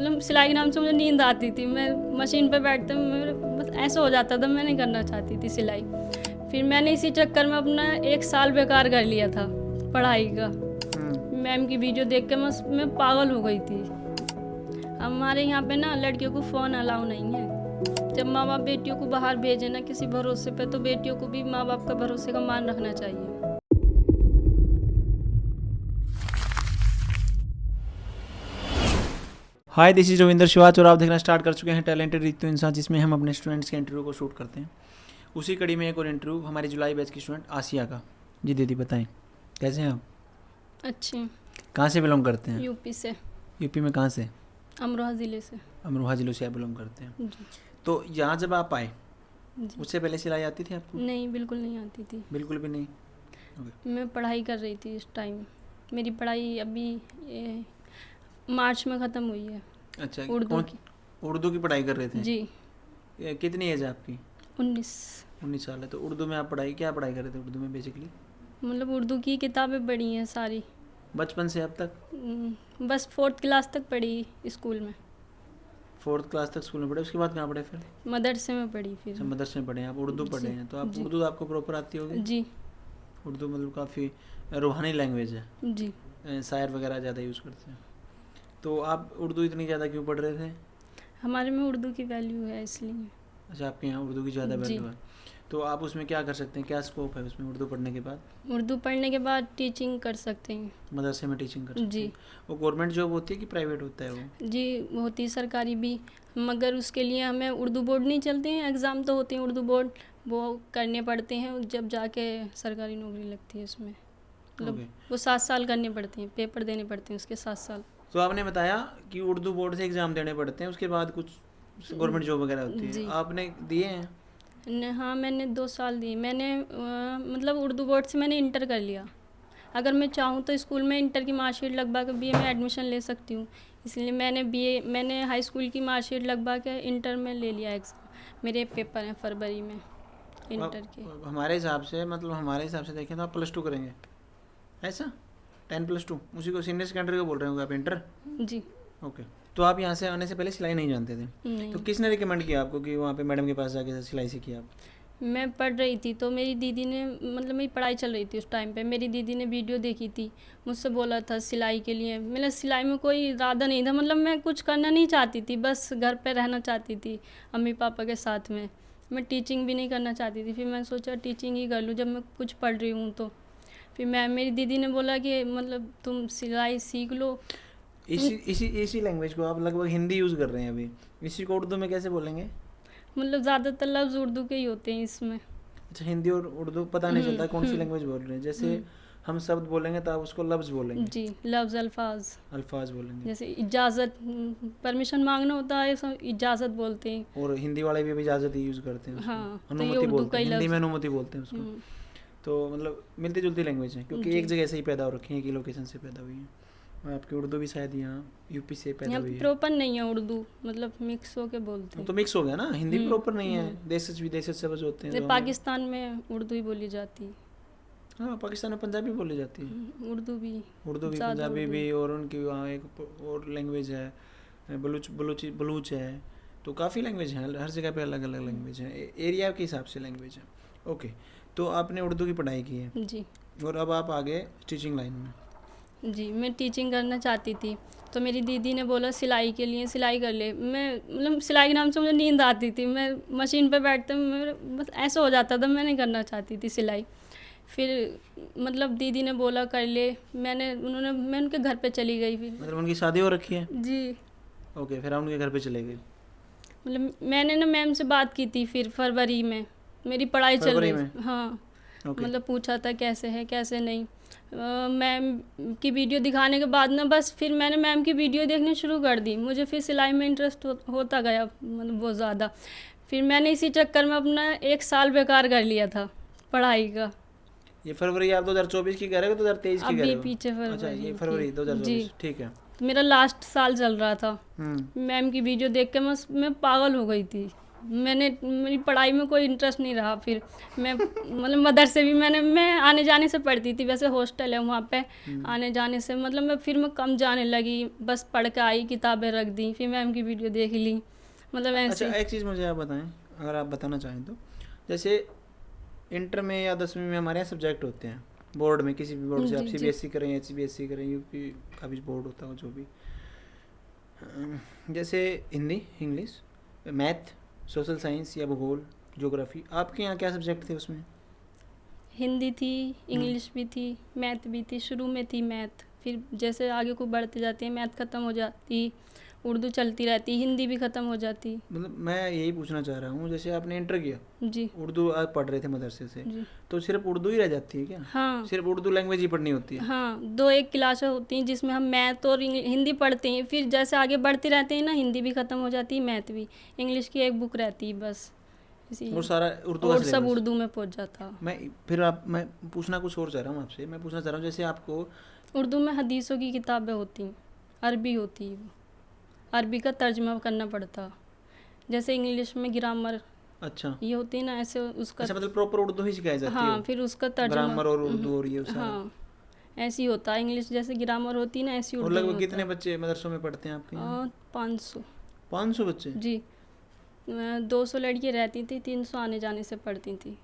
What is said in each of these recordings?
मतलब सिलाई के नाम से मुझे नींद आती थी। मैं मशीन पे बैठते मेरे बस ऐसा हो जाता था, मैं नहीं करना चाहती थी सिलाई। फिर मैंने इसी चक्कर में अपना 1 साल बेकार कर लिया था पढ़ाई का। मैम की वीडियो देख के मैं पागल हो गई थी। हमारे यहाँ पे ना लड़कियों को फ़ोन अलाउ नहीं है। जब माँ बाप बेटियों को बाहर भेजे ना किसी भरोसे पे, तो बेटियों को भी माँ बाप का भरोसे का मान रखना चाहिए। हाय, दिस इज रविंदर शिवाच और आप देखना स्टार्ट कर चुके हैं टैलेंटेड रितु इंसान, जिसमें हम अपने स्टूडेंट्स के इंटरव्यू को शूट करते हैं। उसी कड़ी में एक और इंटरव्यू हमारी जुलाई बैच की स्टूडेंट आसिया का। जी दीदी बताएं, कैसे हैं आप? अच्छी। कहाँ से बिलोंग करते हैं? यूपी से। यूपी में कहाँ से? अमरोहा ज़िले से। अमरोहा जिले से आप बिलोंग करते हैं। जी। तो यहाँ जब आप आए जी। उससे पहले सिलाई आती थी आपको? नहीं, बिल्कुल नहीं आती थी। बिल्कुल भी नहीं। मैं पढ़ाई कर रही थी इस टाइम। मेरी पढ़ाई अभी मार्च में ख़त्म हुई है। अच्छा, उर्दू की। उर्दू की पढ़ाई कर रहे थे? जी। कितनी एज है आपकी? 19 साल है। तो उर्दू में आप क्या पढ़ाई कर रहे थे उर्दू में बेसिकली? मतलब उर्दू की किताबें पढ़ी हैं सारी। बचपन से अब तक? बस 4th क्लास तक पढ़ी स्कूल में। 4th क्लास तक स्कूल में पढ़े, उसके बाद कहाँ पढ़े फिर? मदरसे में पढ़ी फिर। अच्छा, मदरसे में पढ़े हैं आप, उर्दू पढ़े हैं। तो आप जी। उर्दू आपको प्रॉपर आती होगी? जी। उर्दू मतलब काफ़ी रूहानी लैंग्वेज है। जी। शायर वगैरह ज़्यादा यूज़ करते हैं। तो आप उर्दू इतनी ज़्यादा क्यों पढ़ रहे थे? हमारे में उर्दू की वैल्यू है इसलिए। अच्छा, आपके यहाँ उर्दू की ज़्यादा वैल्यू है। तो आप उसमें क्या कर सकते हैं, क्या स्कोप है उसमें उर्दू पढ़ने के बाद? उर्दू पढ़ने के बाद टीचिंग कर सकते हैं। मदरसे में टीचिंग कर सकते जी। हैं। वो गवर्नमेंट जॉब होती है कि प्राइवेट होता है वो? जी, होती सरकारी भी, मगर उसके लिए हमें उर्दू बोर्ड नहीं चलते हैं, एग्ज़ाम तो होते हैं उर्दू बोर्ड, वो करने पड़ते हैं जब जाके सरकारी नौकरी लगती है उसमें। मतलब वो 7 साल करने पड़ते हैं, पेपर देने पड़ते हैं उसके 7 साल। तो आपने बताया कि उर्दू बोर्ड से एग्ज़ाम देने पड़ते हैं, उसके बाद कुछ गवर्नमेंट जॉब वगैरह होती है। आपने दिए हैं? हाँ, मैंने 2 साल दिए। मैंने मतलब उर्दू बोर्ड से मैंने इंटर कर लिया। अगर मैं चाहूँ तो स्कूल में इंटर की मार्कशीट लगवा के बीए में एडमिशन ले सकती हूँ। इसलिए मैंने हाई स्कूल की मार्कशीट लगवा के इंटर में ले लिया एग्ज़ाम। मेरे पेपर हैं फरवरी में इंटर के। हमारे हिसाब से देखें तो आप +2 करेंगे, ऐसा? 10+2 उसी को सीनियर सेकेंडरी को बोल रहे होंगे आप, इंटर? जी। ओके। तो आप यहाँ से आने से पहले सिलाई नहीं जानते थे? नहीं। तो किसने रिकमेंड किया आपको कि वहाँ पे मैडम के पास जाके सिलाई सीखी आप? मैं पढ़ रही थी तो मेरी दीदी ने, मतलब मेरी पढ़ाई चल रही थी उस टाइम पे, मेरी दीदी ने वीडियो देखी थी, मुझसे बोला था सिलाई के लिए। मेरा सिलाई में कोई इरादा नहीं था, मतलब मैं कुछ करना नहीं चाहती थी, बस घर पे रहना चाहती थी अम्मी पापा के साथ में। मैं टीचिंग भी नहीं करना चाहती थी। फिर मैं सोचा टीचिंग ही कर लूँ जब मैं कुछ पढ़ रही हूँ तो। फिर मेरी दीदी ने बोला कि मतलब तुम सिलाई सीख लो। इसी लैंग्वेज को आप लगभग हिंदी यूज़ कर रहे हैं अभी, इसी को उर्दू में कैसे बोलेंगे? मतलब ज़्यादातर लफ्ज़ उर्दू के ही होते हैं इसमें। अच्छा, हिंदी और उर्दू पता नहीं चलता कौन सी लैंग्वेज बोल रहे हैं। जैसे हम शब्द बोलेंगे तो आप उसको लफ्ज़ बोलेंगे? जी, लफ्ज़ अल्फाज बोलेंगे। जैसे इजाज़त, परमिशन मांगना होता है सब इजाज़त बोलते हैं। और हिंदी वाले भी इजाज़त ही यूज़ करते हैं उसको। हाँ, अनुमति बोलते हैं, हिंदी में अनुमति बोलते हैं उसको। तो मतलब मिलती जुलती लैंग्वेज है, क्योंकि एक जगह से ही पैदा हो रखी है, एक ही लोकेशन से पैदा हुई है। और आपकी उर्दू भी शायद यहाँ यूपी से पैदा हुई है। प्रॉपर नहीं है उर्दू, मतलब मिक्स होके बोलते हैं। तो मिक्स हो गया ना, हिंदी भी प्रॉपर नहीं है, देशज विदेशज सब होते हैं। पाकिस्तान में उर्दू ही बोली जाती है। हाँ, पाकिस्तान में पंजाबी बोली जाती है। उर्दू भी पंजाबी भी, और उनकी वहाँ एक और लैंग्वेज है बलूच है। तो काफ़ी लैंग्वेज है, हर जगह पे अलग अलग लैंग्वेज है, एरिया के हिसाब से लैंग्वेज है। ओके, तो आपने उर्दू की पढ़ाई की है जी, और अब आप आगे टीचिंग लाइन में? जी, मैं टीचिंग करना चाहती थी, तो मेरी दीदी ने बोला सिलाई के लिए सिलाई कर ले। मैं मतलब सिलाई के नाम से मुझे नींद आती थी, मैं मशीन पे बैठते मेरे बस ऐसा हो जाता था, मैं नहीं करना चाहती थी सिलाई। फिर मतलब दीदी ने बोला कर ले, मैं उनके घर पे चली गई। फिर मतलब उनकी शादी हो रखी है? जी। ओके, फिर आप उनके घर पे चले गए? मतलब मैंने ना मैम से बात की थी फिर फरवरी में, मेरी पढ़ाई चल रही थी। हाँ। मतलब पूछा था कैसे है कैसे नहीं। मैम की वीडियो दिखाने के बाद ना बस फिर मैंने मैम की वीडियो देखनी शुरू कर दी। मुझे फिर सिलाई में इंटरेस्ट होता गया, मतलब बहुत ज़्यादा। फिर मैंने इसी चक्कर में अपना 1 साल बेकार कर लिया था पढ़ाई का। ये फरवरी आप 2024 की कह रहे हो, 2023 की कह रहे हो? पीछे फरवरी। अच्छा, ये फरवरी 2024, ठीक है। तो मेरा लास्ट साल चल रहा था। मैम की वीडियो देख के मैं पागल हो गई थी। मैंने मेरी पढ़ाई में कोई इंटरेस्ट नहीं रहा। फिर मैं मतलब मदरसे भी मैं आने जाने से पढ़ती थी, वैसे हॉस्टल है वहाँ पे। आने जाने से मतलब मैं कम जाने लगी, बस पढ़ के आई, किताबें रख दी, फिर मैम की वीडियो देख ली, मतलब अच्छा, ऐसे। एक चीज़ मुझे आप बताएं, अगर आप बताना चाहें तो, जैसे इंटर में या 10वीं में हमारे यहाँ सब्जेक्ट होते हैं बोर्ड में, किसी भी बोर्ड से, आप जी जी सीबीएसई करें या सीबीएसई करें, यूपी का भी बोर्ड होता हो, जो भी, जैसे Hindi, English, math, social science या भूगोल, ज्योग्राफी, आपके यहाँ क्या सब्जेक्ट थे उसमें? हिंदी थी, इंग्लिश भी थी, मैथ भी थी। शुरू में थी मैथ, फिर जैसे आगे को बढ़ते जाते हैं मैथ ख़त्म हो जाती, उर्दू चलती रहती, हिंदी भी ख़त्म हो जाती। मतलब मैं यही पूछना चाह रहा हूँ, जैसे आपने इंटर किया, जी उर्दू आप पढ़ रहे थे मदरसे से, जी। तो सिर्फ उर्दू ही रह जाती है क्या? हाँ सिर्फ उर्दू लैंग्वेज ही पढ़नी होती है? हाँ, 2 एक क्लासें होती हैं जिसमें हम मैथ और हिंदी पढ़ते हैं। फिर जैसे आगे बढ़ते रहते हैं ना, हिंदी भी ख़त्म हो जाती है, मैथ भी। इंग्लिश की एक बुक रहती है बस, इसी। और सारा उर्दू का और सब सिलेबस? उर्दू में पहुंच जाता। मैं पूछना कुछ और चाह रहा हूँ आपसे, मैं पूछना चाह रहा हूँ, जैसे आपको उर्दू में हदीसों की किताबें होती हैं, अरबी होती है, वो अरबी का तर्जमा करना पड़ता। जैसे इंग्लिश में ग्रामर अच्छा ये होती है ना, ऐसे उसका। अच्छा, मतलब प्रॉपर उर्दू ही सिखाई जाती है हाँ, वो? फिर उसका तर्जमा। ग्रामर और उर्दू और ये सारा? हाँ, ऐसी होता है। इंग्लिश जैसे ग्रामर होती है ना, ऐसी और उर्दू में लगभग होता कितने है। बच्चे मदरसों में पढ़ते हैं आपके यहाँ? 500। 500 बच्चे? जी, 200 लड़कियाँ रहती थी, 300 आने जाने से पढ़ती थी।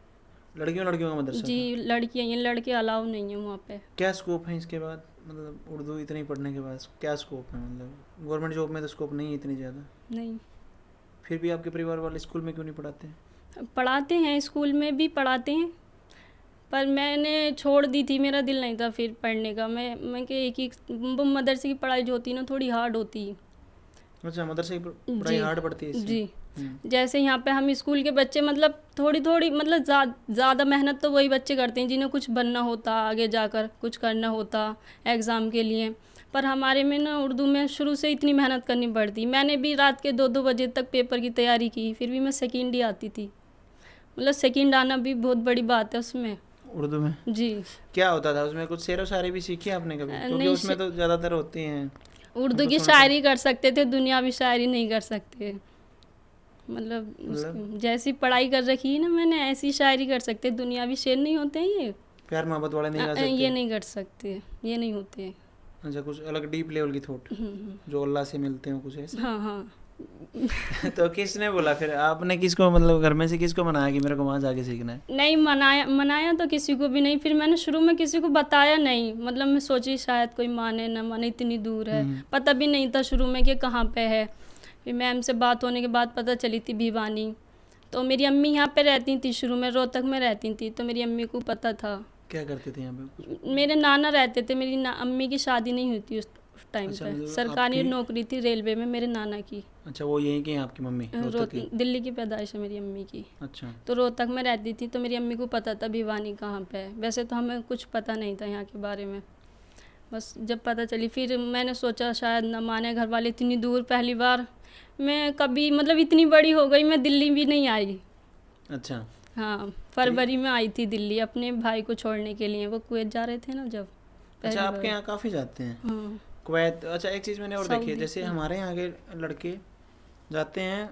लड़कियों का मदरसा जी, था? लड़कियाँ, ये लड़के अलाउ नहीं है वहाँ पे। क्या स्कोप है इसके बाद, मतलब उर्दू इतनी पढ़ने के बाद क्या स्कोप है? मतलब गवर्नमेंट जॉब में तो स्कोप नहीं है इतनी ज़्यादा, नहीं, फिर भी आपके परिवार वाले स्कूल में क्यों नहीं पढ़ाते हैं? पढ़ाते हैं, स्कूल में भी पढ़ाते हैं, पर मैंने छोड़ दी थी, मेरा दिल नहीं था फिर पढ़ने का। मैं कि एक ही वो मदरसे की पढ़ाई जो होती है ना, थोड़ी हार्ड होती है। अच्छा, मदरसे की पढ़ाई जी हार्ड पड़ती है इससे? जी। जैसे यहाँ पे हम स्कूल के बच्चे मतलब थोड़ी थोड़ी मतलब ज़्यादा मेहनत तो वही बच्चे करते हैं जिन्हें कुछ बनना होता, आगे जाकर कुछ करना होता एग्ज़ाम के लिए। पर हमारे में ना उर्दू में शुरू से इतनी मेहनत करनी पड़ती। मैंने भी रात के 2-2 बजे तक पेपर की तैयारी की, फिर भी मैं सेकंड ही आती थी। मतलब सेकंड आना भी बहुत बड़ी बात है उसमें। उर्दू में जी। क्या होता था उसमें? कुछ शेरो शायरी भी सीखी आपने कभी? क्योंकि नहीं, उसमें तो ज़्यादातर होती हैं, उर्दू उनको की सुनकर। शायरी कर सकते थे, दुनियावी शायरी नहीं कर सकते। मतलब मतलब जैसी पढ़ाई कर रखी है ना मैंने, ऐसी शायरी कर सकते। दुनियावी शेर नहीं होते हैं ये, प्यार मोहब्बत वाले नहीं गा ये सकते? नहीं कर सकते, ये नहीं होते। अच्छा, कुछ अलग डीप लेवल की थॉट जो अल्लाह से मिलते हो, कुछ ऐसे? हाँ हाँ। तो किसने बोला फिर? आपने किसको, मतलब घर में से किसको मनाया कि मेरे को वहाँ जाके सीखना है? नहीं, मनाया तो किसी को भी नहीं। फिर मैंने शुरू में किसी को बताया नहीं, मतलब मैं सोची शायद कोई माने ना माने, इतनी दूर है, पता भी नहीं था शुरू में कि कहाँ पे है। फिर मैम से बात होने के बाद पता चली थी भिवानी। तो मेरी अम्मी यहाँ पे रहती थी, शुरू में रोहतक में रहती थी, तो मेरी अम्मी को पता था। क्या करते थे यहाँ पे कुछ? मेरे नाना रहते थे, मेरी अम्मी की शादी नहीं हुई थी उस टाइम अच्छा, पे। मतलब सरकारी आपकी- नौकरी थी रेलवे में मेरे नाना की। अच्छा, वो यहीं की हैं आपकी मम्मी, रोहतक की? दिल्ली की पैदाइश है मेरी अम्मी की। अच्छा, तो रोहतक में रहती थी, तो मेरी अम्मी को पता था भिवानी कहाँ पे है। वैसे तो हमें कुछ पता नहीं था यहाँ के बारे में, बस जब पता चली फिर मैंने सोचा शायद न माने घर वाले, इतनी दूर पहली बार मैं कभी, मतलब इतनी बड़ी हो गई मैं दिल्ली भी नहीं आई। अच्छा, हाँ, फरवरी में आई थी दिल्ली अपने भाई को छोड़ने के लिए, वो कुवैत जा रहे थे ना जब पहली अच्छा, आपके बार। यहाँ काफ़ी जाते हैं हाँ, कुवैत? अच्छा, एक चीज़ मैंने और देखी है, सऊदी जैसे से। हमारे यहाँ के लड़के जाते हैं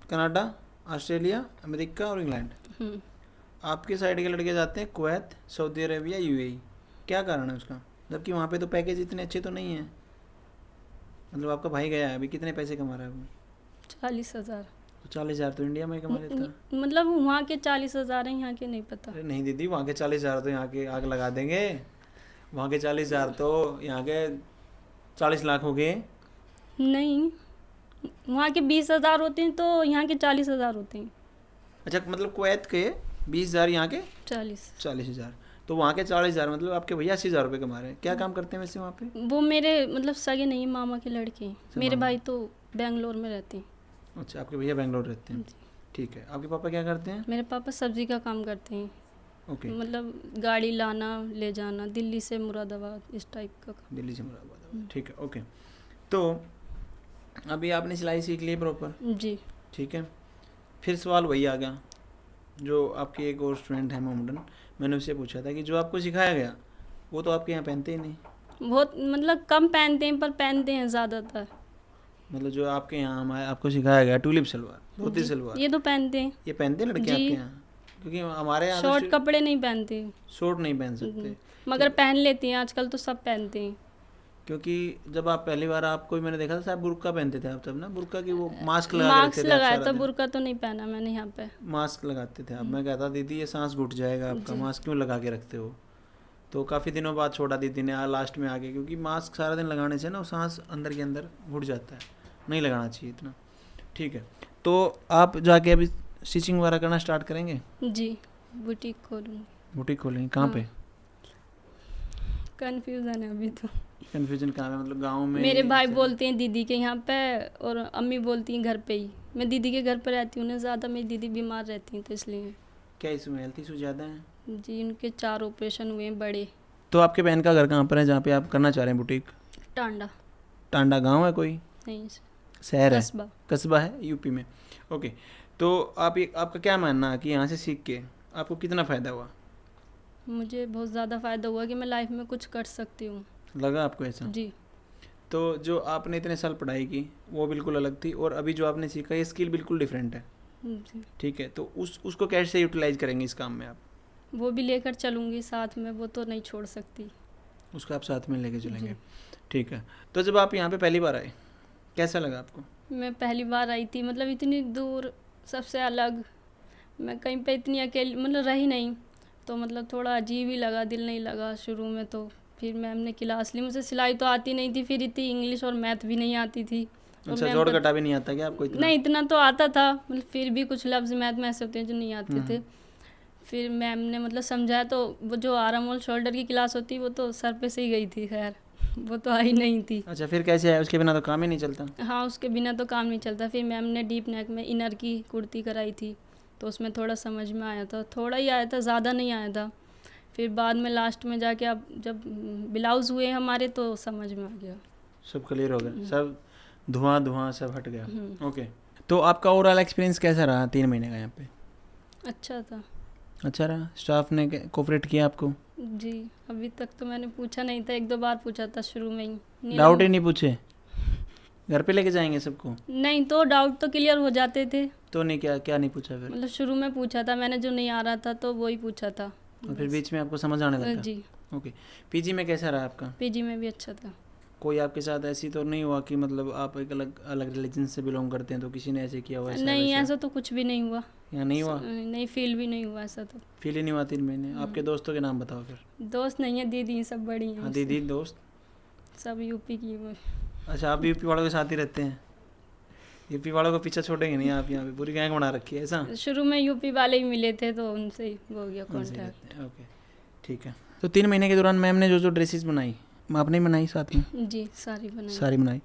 कनाडा, ऑस्ट्रेलिया, अमेरिका और इंग्लैंड। हम्म। आपके साइड के लड़के जाते हैं कुवैत, सऊदी अरेबिया, यूएई। क्या कारण है उसका? जबकि वहाँ पे तो पैकेज इतने अच्छे तो नहीं हैं। मतलब आपका भाई गया है, अभी कितने पैसे कमा रहा है वो? 40,000। तो 40,000 तो इंडिया में ही कमा लेता है। मतलब वहाँ के 40,000 हैं, यहाँ के नहीं पता। अरे नहीं दीदी, वहाँ के 40,000 तो यहाँ के आग लगा देंगे। वहाँ के 40,000 तो यहाँ के 40 लाख हो गए। नहीं, वहाँ के 20,000 होते हैं, तो यहाँ के 40,000 होते हैं। अच्छा, मतलब कुवैत के 20,000, यहाँ के 40। 40,000, तो वहाँ के 40,000, मतलब आपके भैया 80,000 रुपये कमा रहे हैं। क्या काम करते हैं वैसे वहाँ पे? वो मेरे मतलब सगे नहीं, मामा के लड़के हैं। मेरे मामा। भाई तो बेंगलोर में रहते हैं। अच्छा, आपके भैया बेंगलोर रहते हैं, ठीक है। आपके पापा क्या करते हैं? मेरे पापा सब्जी का काम करते हैं, ओके, मतलब गाड़ी लाना ले जाना दिल्ली से मुरादाबाद, इस टाइप का काम। दिल्ली से मुरादाबाद, ठीक है, ओके। तो अभी आपने सिलाई सीख ली प्रॉपर, जी। ठीक है। फिर सवाल वही आ गया जो आपकी एक और स्टूडेंट है मोहम्मदन, मैंने उससे पूछा था कि जो आपको सिखाया गया वो तो आपके यहाँ पहनते ही नहीं। बहुत मतलब कम पहनते हैं, पर पहनते हैं ज़्यादातर। मतलब जो आपके यहाँ आपको सिखाया गया ट्यूलिप सलवार, धोती सलवार, ये तो पहनते हैं। ये पहनते हैं लड़के जी। आपके यहाँ? क्योंकि हमारे यहाँ शॉर्ट कपड़े नहीं पहनते, शॉर्ट नहीं पहन सकते, मगर पहन लेती हैं आजकल तो सब पहनते हैं। क्योंकि जब आप पहली बार आपको मैंने देखा था, शायद बुर्का पहनते थे आप तब ना, बुर्का की वो मास्क लगा के रखते थे आप लगाया सारा था, दिन। बुर्का तो नहीं पहना मैंने यहाँ पे। मास्क लगाते थे आप। मैं कहता दीदी ये सांस घुट जाएगा आपका, मास्क क्यों लगा के रखते हो? तो काफ़ी दिनों बाद छोड़ा दीदी ने लास्ट में आके, क्योंकि मास्क सारा दिन लगाने से ना वो सांस अंदर के अंदर घुट जाता है, नहीं लगाना चाहिए इतना। ठीक है, तो आप जाके अभी स्टिचिंग वगैरह करना स्टार्ट करेंगे? जी, बुटीक खोलूँगी। बुटीक खोलेंगे कहाँ पे? कन्फ्यूज़न है अभी तो। कन्फ्यूजन कहाँ है, मतलब गाँव में? मेरे भाई बोलते हैं दीदी के यहाँ पे, और अम्मी बोलती हैं घर पे ही। मैं दीदी के घर पर रहती हूँ ना ज़्यादा, मेरी दीदी बीमार रहती हैं तो इसलिए। क्या इशू है, हेल्थ इशू ज़्यादा है? जी, उनके 4 ऑपरेशन हुए हैं बड़े। तो आपके बहन का घर कहाँ पर है जहाँ पे आप करना चाह रहे हैं बुटीक? टांडा। टांडा गाँव है कोई? नहीं, शहर है? कस्बा। कस्बा है यूपी में। ओके, तो आपका क्या मानना है कि यहाँ से सीख के आपको कितना फ़ायदा हुआ? मुझे बहुत ज़्यादा फ़ायदा हुआ कि मैं लाइफ में कुछ कर सकती हूँ। लगा आपको ऐसा? जी। तो जो आपने इतने साल पढ़ाई की वो बिल्कुल अलग थी, और अभी जो आपने सीखा ये स्किल बिल्कुल डिफरेंट है। जी, ठीक है, तो उसको कैसे यूटिलाइज करेंगे इस काम में आप? वो भी लेकर चलूँगी साथ में, वो तो नहीं छोड़ सकती। उसको आप साथ में लेके चलेंगे? ठीक है, तो जब आप यहाँ पे पहली बार आए कैसा लगा आपको? मैं पहली बार आई थी, मतलब इतनी दूर, सबसे अलग, मैं कहीं पे इतनी अकेली मतलब रही नहीं, तो मतलब थोड़ा अजीब ही लगा, दिल नहीं लगा शुरू में तो। फिर मैम ने क्लास ली, मुझे सिलाई तो आती नहीं थी, फिर इतनी इंग्लिश और मैथ भी नहीं आती थी। और अच्छा, मैम जोड़ का- घटा भी नहीं आता क्या आपको इतना? नहीं, इतना तो आता था, मतलब फिर भी कुछ लफ्ज़ मैथ में ऐसे होते हैं जो नहीं आते थे। फिर मैम ने मतलब समझाया, तो वो जो आर्म और शोल्डर की क्लास होती है वो तो सर पे से ही गई थी, खैर वो तो आई नहीं थी। अच्छा, फिर कैसे है? उसके बिना तो काम ही नहीं चलता। हाँ, उसके बिना तो काम नहीं चलता। फिर मैम ने डीप नेक में इनर की कुर्ती कराई थी, तो उसमें थोड़ा समझ में आया था, थोड़ा ही आया था, ज़्यादा नहीं आया था। फिर बाद में लास्ट में जाके अब जब ब्लाउज़ हुए हमारे तो समझ में आ गया। सब क्लियर हो गया, सब धुआं सब हट गया। ओके, तो आपका ओवरऑल एक्सपीरियंस कैसा रहा 3 महीने का यहाँ पे? अच्छा था। अच्छा रहा? स्टाफ ने कोऑपरेट किया आपको? जी, अभी तक तो मैंने पूछा नहीं था, 1-2 बार पूछा था शुरू में ही। डाउट ही नहीं पूछे? घर पे लेके जाएंगे सबको? नहीं, तो डाउट तो क्लियर हो जाते थे। तो नहीं, क्या नहीं पूछा फिर? मतलब शुरू में पूछा था मैंने, जो नहीं आ रहा था तो वो ही पूछा था। और फिर बीच में आपको समझ आने लगा? जी। ओके, पीजी में कैसा रहा आपका? पीजी में भी अच्छा था। कोई आपके साथ ऐसी तो नहीं हुआ कि मतलब आप एक अलग रिलीजन से बिलोंग करते हैं तो किसी ने ऐसे किया हुआ? नहीं, ऐसा तो कुछ भी नहीं हुआ। यहाँ नहीं हुआ? नहीं, फील भी नहीं हुआ ऐसा तो। फील ही नहीं हुआ 3 महीने? आपके दोस्तों के नाम बताओ फिर। दोस्त नहीं है, दीदी सब बड़ी हैं। हाँ, दीदी दोस्त सब यूपी की वो। अच्छा, आप भी यूपी वालों के साथ ही रहते हैं? यूपी वालों को पीछे छोड़ेंगे नहीं आप? यहाँ पे पूरी गैंग बना रखी है ऐसा? शुरू में यूपी वाले ही मिले थे तो उनसे ही हो गया उनसे ही कॉन्टैक्ट। रहते हैं, ओके ठीक है। तो 3 महीने के दौरान मैम ने जो ड्रेसेस बनाई आपने बनाई साथ में? जी, सारी बनाई। सारी बनाई?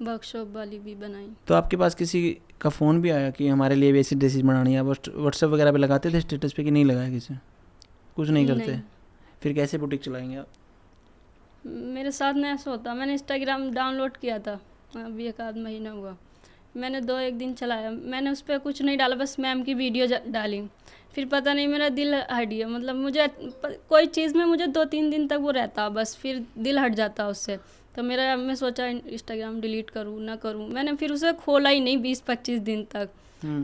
वर्कशॉप वाली भी बनाई। तो आपके पास किसी का फ़ोन भी आया कि हमारे लिए भी ऐसी ड्रेसेस बनानी है? व्हाट्सएप वगैरह पे लगाते थे स्टेटस पे कि नहीं लगाया किसी? कुछ नहीं करते? नहीं। फिर कैसे बुटीक चलाएंगे आप? मेरे साथ में ऐसा होता, मैंने इंस्टाग्राम डाउनलोड किया था, अभी 1 आध महीना हुआ। मैंने 2-1 दिन चलाया, मैंने उस पर कुछ नहीं डाला, बस मैम की वीडियो डाली। फिर पता नहीं मेरा दिल हट गया, मतलब मुझे कोई चीज़ में मुझे 2-3 दिन तक वो रहता, बस फिर दिल हट जाता उससे। तो मैं सोचा इंस्टाग्राम डिलीट करूँ ना करूँ, मैंने फिर उसे खोला ही नहीं 20-25 दिन तक।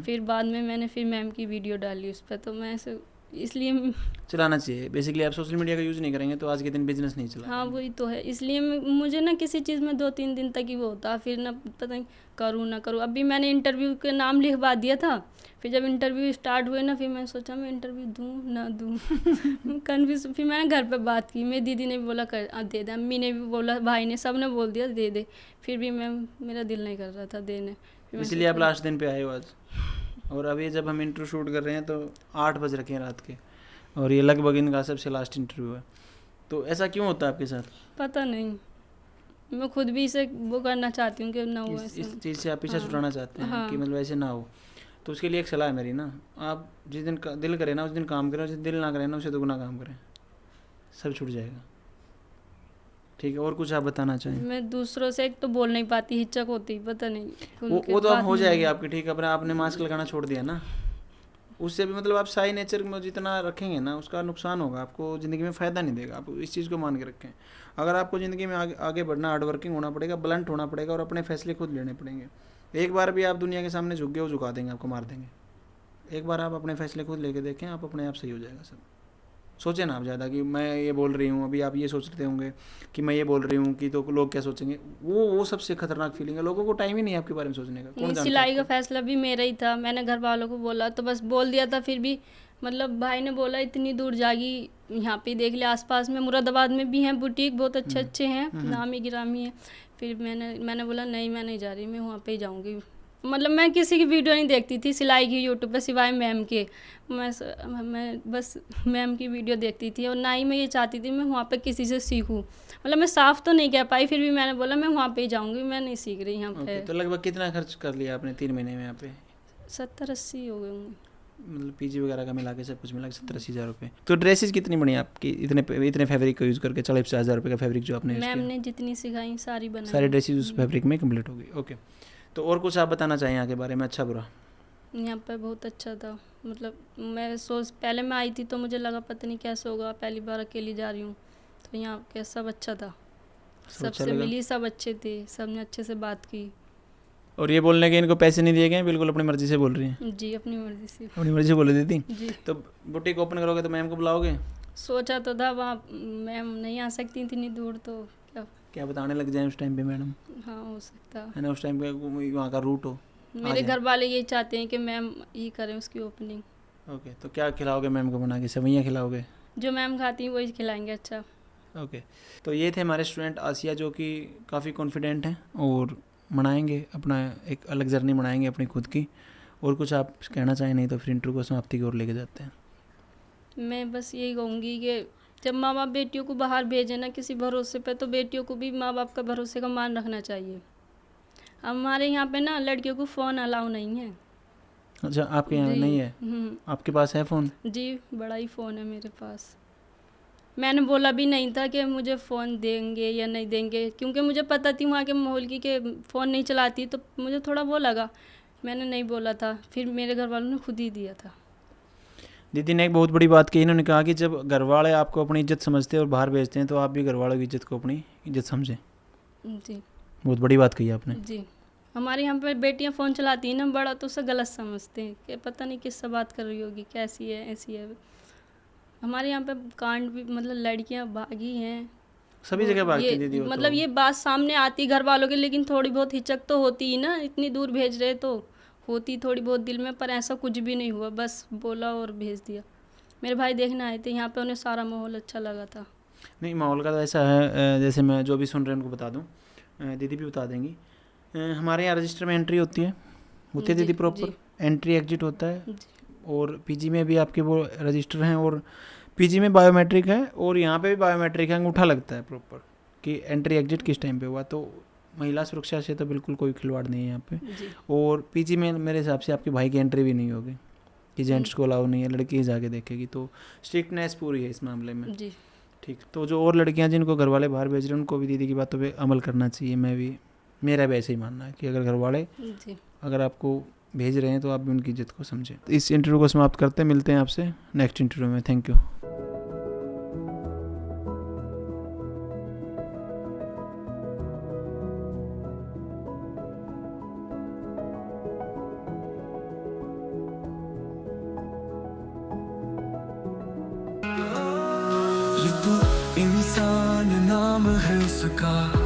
फिर बाद में मैंने फिर मैम की वीडियो डाली उस पर, तो मैं इसलिए चलाना चाहिए बेसिकली। आप सोशल मीडिया का यूज़ नहीं करेंगे तो आज के दिन बिजनेस नहीं चला। हाँ, वही तो है, इसलिए मुझे ना किसी चीज़ में 2-3 दिन तक ही वो होता, फिर ना पता नहीं करूँ ना करूँ। अभी मैंने इंटरव्यू के नाम लिखवा दिया था, फिर जब इंटरव्यू स्टार्ट हुए ना, फिर मैं सोचा मैं इंटरव्यू दूँ ना दूँ कन्फ्यूज। फिर मैंने घर पे बात की, मेरी दीदी ने भी बोला दे दे, अम्मी ने भी बोला, भाई ने, सब ने बोल दिया दे दे। फिर भी मेरा दिल नहीं कर रहा था देने। इसलिए आप लास्ट दिन पे आए हो आज। और अभी जब हम इंटरव्यू शूट कर रहे हैं तो 8 बज रखे हैं रात के, और ये लगभग इनका सबसे लास्ट इंटरव्यू है। तो ऐसा क्यों होता है आपके साथ? पता नहीं, मैं खुद भी इसे वो करना चाहती हूँ कि ना हो ऐसा। इस चीज़ से आप पीछा छुड़ाना चाहते हैं हाँ। कि मतलब ऐसे ना हो। तो उसके लिए एक सलाह है मेरी ना, आप जिस दिन दिल करे ना उस दिन काम करें, जिस दिन दिल ना करे ना उसे दोगुना काम करें, सब छूट जाएगा। ठीक है, और कुछ आप बताना चाहें? मैं दूसरों से एक तो बोल नहीं पाती, हिचक होती, पता नहीं वो तो अब हो जाएगी आपकी। ठीक है, अपने आपने मास्क लगाना छोड़ दिया ना? उससे भी मतलब आप शाही नेचर में जितना रखेंगे ना उसका नुकसान होगा, आपको ज़िंदगी में फ़ायदा नहीं देगा। आप इस चीज़ को मान के रखें। अगर आपको ज़िंदगी में आगे बढ़ना, हार्ड वर्किंग होना पड़ेगा, ब्लंट होना पड़ेगा और अपने फैसले खुद लेने पड़ेंगे। एक बार भी आप दुनिया के सामने झुक गए, वो झुका देंगे, आपको मार देंगे। एक बार आप अपने फैसले खुद लेके देखें, आप अपने आप सही हो जाएगा सब। सोचें ना आप ज़्यादा कि मैं ये बोल रही हूँ, अभी आप ये सोच रहे होंगे कि मैं ये बोल रही हूँ कि तो लोग क्या सोचेंगे। वो सबसे खतरनाक फीलिंग है। लोगों को टाइम ही नहीं है आपके बारे में सोचने का। कौन नहीं, जानता है सिलाई का आपको? फैसला भी मेरा ही था। मैंने घर वालों को बोला तो बस बोल दिया था, फिर भी मतलब भाई ने बोला इतनी दूर जागी, यहाँ पे देख ले आसपास में, मुरादाबाद में भी हैं बुटीक, बहुत अच्छे अच्छे हैं, नामी गिरामी है। फिर मैंने बोला नहीं, मैं नहीं जा रही, मैं वहाँ पे ही जाऊँगी। मतलब मैं किसी की वीडियो नहीं देखती थी सिलाई की यूट्यूब पे सिवाय मैम के। मैं बस मैम की वीडियो देखती थी और ना ही मैं ये चाहती थी मैं वहाँ पे किसी से सीखूँ। मतलब मैं साफ तो नहीं कह पाई, फिर भी मैंने बोला मैं वहाँ पे ही जाऊँगी, मैं नहीं सीख रही यहाँ पे। तो लगभग कितना खर्च कर लिया आपने 3 महीने में यहाँ पे? 70-80 हो गए होंगे। मतलब पीजी वगैरह का मिला के सब कुछ मिला के 70-80 हज़ार रुपये। तो ड्रेसेस कितनी बनी आपकी इतने फैब्रिक को यूज़ करके? 40-50 हज़ार रुपये का फैब्रिक जो आपने यूज़ मैम किया, ने जितनी सिखाई सारी बनाई। सारी ड्रेसेस उस फैब्रिक में कंप्लीट हो गई। ओके, तो और कुछ आप बताना चाहिए यहाँ के बारे में, अच्छा बुरा? यहाँ पे बहुत अच्छा था। मतलब पहले मैं आई थी तो मुझे लगा पता नहीं कैसे होगा, पहली बार अकेली जा रही हूँ। तो यहाँ के सब अच्छा था, सब अच्छा सबसे लगा? मिली, सब अच्छे थे, सब ने अच्छे से बात की। और ये बोलने के इनको पैसे नहीं दिए गए, बिल्कुल अपनी मर्जी से बोल रही हैं? जी, अपनी मर्जी से। अपनी मर्जी से बोल देती। जी, तो बुटीक ओपन करोगे तो मैम को बुलाओगे? सोचा तो था, वहाँ मैम नहीं आ सकती इतनी दूर, तो क्या बताने लग जाए उस टाइम पे मैडम, हाँ हो सकता है ना? उस टाइम पे वहाँ का रूट हो। मेरे घर वाले यही चाहते हैं कि मैम ही करें उसकी ओपनिंग। ओके, तो क्या खिलाओगे मैम को बना के? सेवइयाँ खिलाओगे? जो मैम खाती हैं वही खिलाएंगे। अच्छा, ओके, तो ये थे हमारे स्टूडेंट आसिया, जो कि काफ़ी कॉन्फिडेंट हैं और मनाएंगे अपना एक अलग जर्नी, बनाएंगे अपनी खुद की। और कुछ आप कहना चाहें? नहीं तो फिर इंटरव्यू को समाप्ति की ओर लेके जाते हैं। मैं बस यही कहूँगी कि जब माँ बाप बेटियों को बाहर भेजें ना किसी भरोसे पे, तो बेटियों को भी माँ बाप का भरोसे का मान रखना चाहिए। हमारे यहाँ पे ना लड़कियों को फ़ोन अलाउ नहीं है। अच्छा, आपके यहाँ जी, नहीं है? आपके पास है फ़ोन? जी, बड़ा ही फ़ोन है मेरे पास। मैंने बोला भी नहीं था कि मुझे फ़ोन देंगे या नहीं देंगे, क्योंकि मुझे पता थी वहाँ के माहौल की कि फ़ोन नहीं चलाती, तो मुझे थोड़ा वो लगा, मैंने नहीं बोला था। फिर मेरे घर वालों ने खुद ही दिया था। दीदी ने एक बहुत बड़ी बात कही, इन्होंने कहा कि जब घर वाले आपको अपनी इज्जत समझते हैं और बाहर भेजते हैं, तो आप भी घर वालों की इज्जत को अपनी इज्जत समझें। जी, बहुत बड़ी बात कही आपने। जी। हमारे यहाँ पे बेटियाँ फ़ोन चलाती हैं ना, बड़ा तो उसे गलत समझते हैं कि पता नहीं किससे बात कर रही होगी, कैसी है, ऐसी है। हमारे यहाँ पे कांड भी, मतलब लड़कियाँ भागी हैं सभी जगह भागती ये, दीदी। मतलब ये बात सामने आती घर वालों के, लेकिन थोड़ी बहुत हिचक तो होती ही ना, इतनी दूर भेज रहे तो होती थोड़ी बहुत दिल में, पर ऐसा कुछ भी नहीं हुआ, बस बोला और भेज दिया। मेरे भाई देखने आए थे यहाँ पे, उन्हें सारा माहौल अच्छा लगा था। नहीं, माहौल का तो ऐसा है, जैसे मैं जो भी सुन रहे हैं उनको बता दूं, दीदी भी बता देंगी। हमारे यहाँ रजिस्टर में एंट्री होती है दीदी, प्रॉपर एंट्री एग्जिट होता है। और पीजी में भी आपके वो रजिस्टर हैं, और पीजी में बायोमेट्रिक है, और यहाँ पे भी बायोमेट्रिक है, अंगूठा लगता है प्रॉपर कि एंट्री एग्जिट किस टाइम पे हुआ। तो महिला सुरक्षा से तो बिल्कुल कोई खिलवाड़ नहीं है यहाँ पे। और पीजी में मेरे हिसाब से आपके भाई की एंट्री भी नहीं होगी कि जेंट्स को अलाउ नहीं है, लड़की ही जाके देखेगी। तो स्ट्रिक्टनेस पूरी है इस मामले में। जी, ठीक। तो जो और लड़कियां जिनको घर वाले बाहर भेज रहे हैं, उनको भी दीदी की बातों पे अमल करना चाहिए। मेरा भी ऐसे ही मानना है कि अगर घर वाले अगर आपको भेज रहे हैं तो आप भी उनकी इज्जत को समझें। तो इस इंटरव्यू को समाप्त करते हैं, मिलते हैं आपसे नेक्स्ट इंटरव्यू में। Thank you. इंसान नाम है उसका,